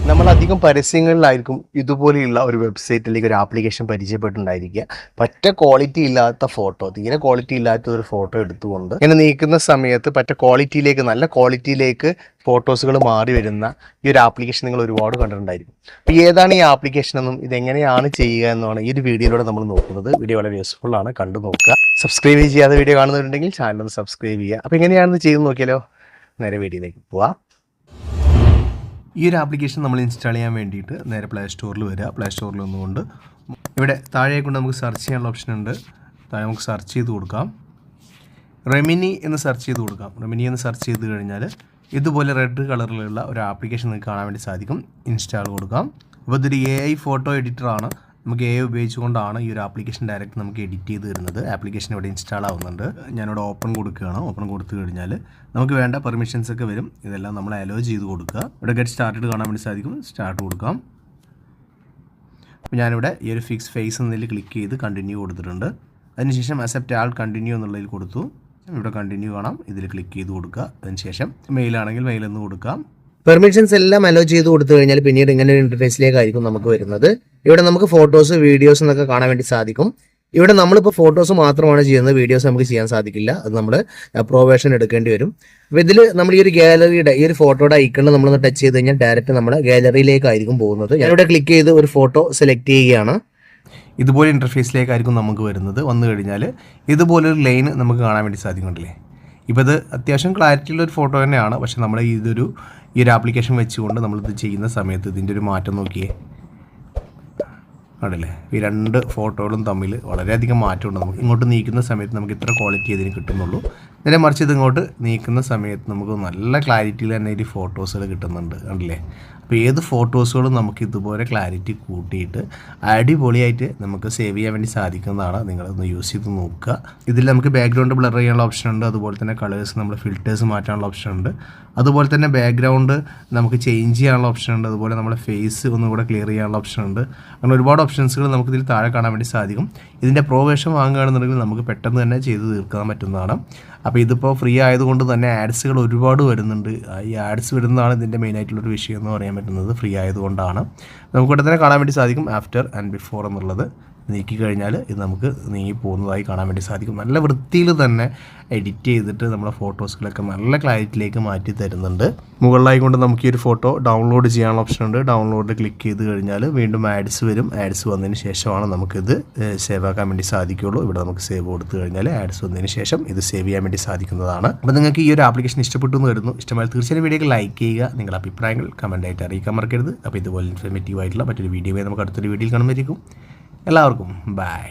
നമ്മളധികം പരസ്യങ്ങളിലായിരിക്കും ഇതുപോലെയുള്ള ഒരു വെബ്സൈറ്റ് അല്ലെങ്കിൽ ഒരു ആപ്ലിക്കേഷൻ പരിചയപ്പെട്ടുണ്ടായിരിക്കുക. പറ്റ ക്വാളിറ്റി ഇല്ലാത്ത ഫോട്ടോ, തീരെ ക്വാളിറ്റി ഇല്ലാത്ത ഒരു ഫോട്ടോ എടുത്തുകൊണ്ട് ഇങ്ങനെ നീക്കുന്ന സമയത്ത് പറ്റ ക്വാളിറ്റിയിലേക്ക്, നല്ല ക്വാളിറ്റിയിലേക്ക് ഫോട്ടോസുകൾ മാറി വരുന്ന ഈ ഒരു ആപ്ലിക്കേഷൻ നിങ്ങൾ ഒരുപാട് കണ്ടിട്ടുണ്ടായിരിക്കും. അപ്പോൾ ഏതാണ് ഈ ആപ്ലിക്കേഷൻ എന്നും ഇതെങ്ങനെയാണ് ചെയ്യുക എന്നാണ് ഈ ഒരു വീഡിയോയിലൂടെ നമ്മൾ നോക്കുന്നത്. വീഡിയോ വളരെ യൂസ്ഫുൾ ആണ്, കണ്ടു നോക്കുക. സബ്സ്ക്രൈബ് ചെയ്യാതെ വീഡിയോ കാണുന്നവരുണ്ടെങ്കിൽ ചാനൽ ഒന്ന് സബ്സ്ക്രൈബ് ചെയ്യുക. അപ്പോൾ എങ്ങനെയാണെന്ന് ചെയ്ത് നോക്കിയാലോ? നേരെ വീഡിയോയിലേക്ക് പോവാം. ഈ ഒരു ആപ്ലിക്കേഷൻ നമ്മൾ ഇൻസ്റ്റാൾ ചെയ്യാൻ വേണ്ടിയിട്ട് നേരെ പ്ലേ സ്റ്റോറിൽ വരിക. പ്ലേ സ്റ്റോറിൽ വന്നുകൊണ്ട് ഇവിടെ താഴെ കൊണ്ട് നമുക്ക് സെർച്ച് ചെയ്യാനുള്ള ഓപ്ഷൻ ഉണ്ട്. താഴെ നമുക്ക് സെർച്ച് ചെയ്ത് കൊടുക്കാം. റെമിനി എന്ന് സെർച്ച് ചെയ്ത് കൊടുക്കാം. റെമിനി എന്ന് സെർച്ച് ചെയ്ത് കഴിഞ്ഞാൽ ഇതുപോലെ റെഡ് കളറിലുള്ള ഒരു ആപ്ലിക്കേഷൻ നിങ്ങൾക്ക് കാണാൻ വേണ്ടി സാധിക്കും. ഇൻസ്റ്റാൾ കൊടുക്കാം. അപ്പോൾ ഇതൊരു AI ഫോട്ടോ എഡിറ്ററാണ്. നമുക്ക് AI ഉപയോഗിച്ചുകൊണ്ടാണ് ഈ ഒരു ആപ്ലിക്കേഷൻ ഡയറക്റ്റ് നമുക്ക് എഡിറ്റ് ചെയ്ത് തരുന്നത്. ആപ്ലിക്കേഷൻ ഇവിടെ ഇൻസ്റ്റാൾ ആവുന്നുണ്ട്. ഞാനിവിടെ ഓപ്പൺ കൊടുക്കുകയാണ്. ഓപ്പൺ കൊടുത്തു കഴിഞ്ഞാൽ നമുക്ക് വേണ്ട പെർമിഷൻസ് ഒക്കെ വരും. ഇതെല്ലാം നമ്മൾ അലോ ചെയ്ത് കൊടുക്കുക. ഇവിടെ ഗെറ്റ് സ്റ്റാർട്ടഡ് കാണാൻ വേണ്ടി സാധിക്കും. സ്റ്റാർട്ട് കൊടുക്കാം. അപ്പോൾ ഞാനിവിടെ ഈ ഒരു ഫിക്സ് ഫേസ് എന്നതിൽ ക്ലിക്ക് ചെയ്ത് കണ്ടിന്യൂ കൊടുത്തിട്ടുണ്ട്. അതിനുശേഷം അക്സെപ്റ്റ് ആൾ കണ്ടിന്യൂ എന്നുള്ളതിൽ കൊടുത്തു. ഇവിടെ കണ്ടിന്യൂ കാണാം. ഇതിൽ ക്ലിക്ക് ചെയ്ത് കൊടുക്കുക. അതിനുശേഷം മെയിലാണെങ്കിൽ മെയിൽ എന്ന് കൊടുക്കാം. പെർമിഷൻസ് എല്ലാം അലോ ചെയ്ത് കൊടുത്തു കഴിഞ്ഞാൽ പിന്നീട് ഇങ്ങനെ ഒരു ഇന്റർഫേസിലേക്കായിരിക്കും നമുക്ക് വരുന്നത്. ഇവിടെ നമുക്ക് ഫോട്ടോസ്, വീഡിയോസ് എന്നൊക്കെ കാണാൻ വേണ്ടി സാധിക്കും. ഇവിടെ നമ്മളിപ്പോൾ ഫോട്ടോസ് മാത്രമാണ് ചെയ്യുന്നത്, വീഡിയോസ് നമുക്ക് ചെയ്യാൻ സാധിക്കില്ല. അത് നമ്മൾ അപ്രോവേഷൻ എടുക്കേണ്ടി വരും. അപ്പോൾ ഇതിൽ നമ്മൾ ഈ ഒരു ഗാലറിയുടെ ഈ ഒരു ഫോട്ടോയുടെ ഐക്കണിൽ നമ്മളൊന്ന് ടച്ച് ചെയ്ത് കഴിഞ്ഞാൽ ഡയറക്റ്റ് നമ്മുടെ ഗാലറിയിലേക്കായിരിക്കും പോകുന്നത്. ഞാനിവിടെ ക്ലിക്ക് ചെയ്ത് ഒരു ഫോട്ടോ സെലക്ട് ചെയ്യുകയാണ്. ഇതുപോലെ ഇൻ്റർഫേസിലേക്കായിരിക്കും നമുക്ക് വരുന്നത്. വന്നു കഴിഞ്ഞാൽ ഇതുപോലൊരു ലൈൻ നമുക്ക് കാണാൻ വേണ്ടി സാധിക്കുന്നുണ്ടല്ലേ. ഇപ്പോൾ ഇത് അത്യാവശ്യം ക്ലാരിറ്റിയുള്ള ഒരു ഫോട്ടോ തന്നെയാണ്. പക്ഷേ നമ്മൾ ഈ ഒരു ആപ്ലിക്കേഷൻ വെച്ചുകൊണ്ട് നമ്മളിത് ചെയ്യുന്ന സമയത്ത് ഇതിൻ്റെ ഒരു മാറ്റം നോക്കിയേ, ആണല്ലേ. ഈ രണ്ട് ഫോട്ടോകളും തമ്മിൽ വളരെയധികം മാറ്റമുണ്ട്. നമുക്ക് ഇങ്ങോട്ട് നീക്കുന്ന സമയത്ത് നമുക്ക് ഇത്ര ക്വാളിറ്റി ഇതിന് കിട്ടുന്നുള്ളൂ. നേരെ മറിച്ച് ഇത് ഇങ്ങോട്ട് നീക്കുന്ന സമയത്ത് നമുക്ക് നല്ല ക്ലാരിറ്റിയിൽ തന്നെ ഈ ഫോട്ടോസുകൾ കിട്ടുന്നുണ്ട്, കണ്ടില്ലേ. അപ്പോൾ ഏത് ഫോട്ടോസുകളും നമുക്ക് ഇതുപോലെ ക്ലാരിറ്റി കൂട്ടിയിട്ട് അടിപൊളിയായിട്ട് നമുക്ക് സേവ് ചെയ്യാൻ വേണ്ടി സാധിക്കുന്നതാണ്. നിങ്ങളൊന്ന് യൂസ് ചെയ്ത് നോക്കുക. ഇതിൽ നമുക്ക് ബാക്ക്ഗ്രൗണ്ട് ബ്ലർ ചെയ്യാനുള്ള ഓപ്ഷൻ ഉണ്ട്. അതുപോലെ തന്നെ കളേഴ്സ്, നമ്മൾ ഫിൽറ്റേഴ്സ് മാറ്റാനുള്ള ഓപ്ഷൻ ഉണ്ട്. അതുപോലെ തന്നെ ബാക്ക്ഗ്രൗണ്ട് നമുക്ക് ചേഞ്ച് ചെയ്യാനുള്ള ഓപ്ഷൻ ഉണ്ട്. അതുപോലെ നമ്മുടെ ഫേസ് ഒന്നും കൂടെ ക്ലിയർ ചെയ്യാനുള്ള ഓപ്ഷൻ ഉണ്ട്. അങ്ങനെ ഒരുപാട് ഓപ്ഷൻസുകൾ നമുക്ക് ഇതിൽ താഴെ കാണാൻ വേണ്ടി സാധിക്കും. ഇതിൻ്റെ പ്രോ വേർഷൻ വാങ്ങുകയാണെന്നുണ്ടെങ്കിൽ നമുക്ക് പെട്ടെന്ന് തന്നെ ചെയ്ത് തീർക്കാൻ പറ്റുന്നതാണ്. അപ്പോൾ ഇതിപ്പോൾ ഫ്രീ ആയതുകൊണ്ട് തന്നെ ആഡ്സുകൾ ഒരുപാട് വരുന്നുണ്ട്. ഈ ആഡ്സ് വരുന്നതാണ് ഇതിൻ്റെ മെയിനായിട്ടുള്ളൊരു വിഷയം എന്ന് പറയാൻ പറ്റുന്നത്. ഫ്രീ ആയതുകൊണ്ടാണ്. നമുക്കിവിടെ തന്നെ കാണാൻ വേണ്ടി സാധിക്കും ആഫ്റ്റർ ആൻഡ് ബിഫോർ എന്നുള്ളത്. നീക്കി കഴിഞ്ഞാൽ ഇത് നമുക്ക് നീങ്ങി പോകുന്നതായി കാണാൻ വേണ്ടി സാധിക്കും. നല്ല വൃത്തിയിൽ തന്നെ എഡിറ്റ് ചെയ്തിട്ട് നമ്മുടെ ഫോട്ടോസുകളൊക്കെ നല്ല ക്ലാരിറ്റിയിലേക്ക് മാറ്റി തരുന്നുണ്ട്. മുകളിലായി കൊണ്ട് നമുക്ക് ഈ ഒരു ഫോട്ടോ ഡൗൺലോഡ് ചെയ്യാനുള്ള ഓപ്ഷൻ ഉണ്ട്. ഡൗൺലോഡ് ക്ലിക്ക് ചെയ്ത് കഴിഞ്ഞാൽ വീണ്ടും ആഡ്സ് വരും. ആഡ്സ് വന്നതിന് ശേഷമാണ് നമുക്കിത് സേവ് ആക്കാൻ വേണ്ടി സാധിക്കുകയുള്ളൂ. ഇവിടെ നമുക്ക് സേവ് കൊടുത്തു കഴിഞ്ഞാൽ ആഡ്സ് വന്നതിന് ശേഷം ഇത് സേവ് ചെയ്യാൻ വേണ്ടി സാധിക്കുന്നതാണ്. അപ്പോൾ നിങ്ങൾക്ക് ഈ ഒരു ആപ്ലിക്കേഷൻ ഇഷ്ടപ്പെട്ടു എന്ന് വരുന്നു. ഇഷ്ടമായി തീർച്ചയായും വീഡിയോക്ക് ലൈക്ക് ചെയ്യുക. നിങ്ങളുടെ അഭിപ്രായങ്ങൾ കമൻറ്റായിട്ട് അറിയിക്കാൻ മറക്കരുത്. അപ്പോൾ ഇതുപോലെ ഇൻഫോർമേറ്റീവ് ആയിട്ടുള്ള മറ്റൊരു വീഡിയോ നമുക്ക് അടുത്തൊരു വീഡിയോയിൽ കാണുമായിരിക്കും. എല്ലാവർക്കും ബൈ.